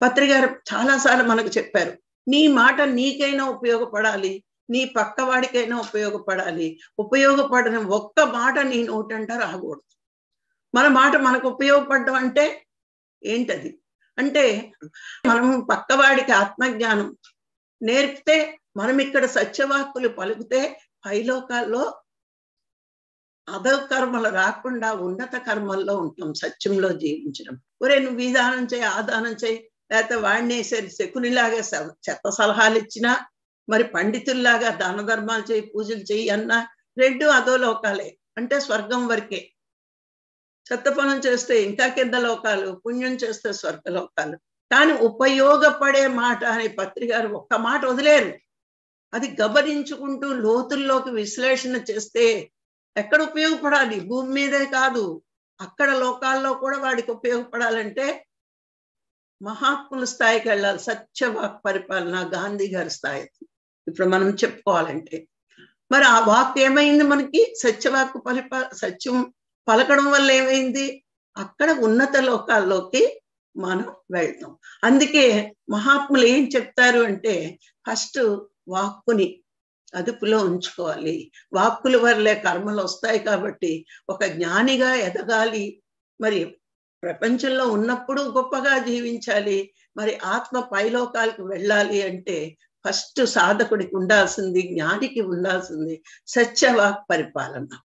పత్రి గారు చాలాసార్లు మనకు చెప్పారు, నీ మాట నీకైనా ఉపయోగపడాలి, నీ పక్కవాడికైనా ఉపయోగపడాలి. ఉపయోగపడని ఒక్క మాట నీ నోటంట రాకూడదు. మన మాట మనకు ఉపయోగపడడం అంటే ఏంటది? అంటే మనం పక్కవాడికి ఆత్మజ్ఞానం నేర్పితే, మనం ఇక్కడ సత్యవాక్కులు పలుకుతే పైలోకాల్లో అధకర్మలు రాకుండా ఉన్నత కర్మల్లో ఉంటాం, సత్యంలో జీవించడం. ఒరే నువ్వు ఈ దానం చేయి, ఆ దానం చేయి, లేకపోతే వాడినేసరి శకునిలాగా చెత్త సలహాలు ఇచ్చినా, మరి పండితుల్లాగా దాన ధర్మాలు చేయి, పూజలు చేయి అన్నా రెండు అదో లోకాలే. అంటే స్వర్గం వరకే. చెత్త పనులు చేస్తే ఇంకా కింద లోకాలు, పుణ్యం చేస్తే స్వర్గలోకాలు. కానీ ఉపయోగపడే మాట అనే పత్రికారు ఒక్క మాట వదిలేరు. అది గమనించుకుంటూ లోతుల్లోకి విశ్లేషణ చేస్తే ఎక్కడ ఉపయోగపడాలి? భూమి మీదే కాదు, అక్కడ లోకాల్లో కూడా వాడికి ఉపయోగపడాలంటే మహాత్ముల స్థాయికి వెళ్ళాలి. సత్యవాక్ పరిపాలన గాంధీ గారి స్థాయి ఇప్పుడు మనం చెప్పుకోవాలంటే. మరి ఆ వాక్ ఏమైంది మనకి? సత్యవాక్ సత్యం పలకడం వల్ల ఏమైంది? అక్కడ ఉన్నత లోకాల్లోకి మనం వెళ్తాం. అందుకే మహాత్ములు ఏం చెప్తారు అంటే, ఫస్ట్ వాక్కుని అదుపులో ఉంచుకోవాలి. వాక్కుల వల్లే కర్మలు వస్తాయి కాబట్టి ఒక జ్ఞానిగా ఎదగాలి. మరి ప్రపంచంలో ఉన్నప్పుడు గొప్పగా జీవించాలి. మరి ఆత్మ పైలోకాలకు వెళ్ళాలి అంటే ఫస్ట్ సాధకుడికి ఉండాల్సింది, జ్ఞానికి ఉండాల్సింది సత్యవాక్ పరిపాలన.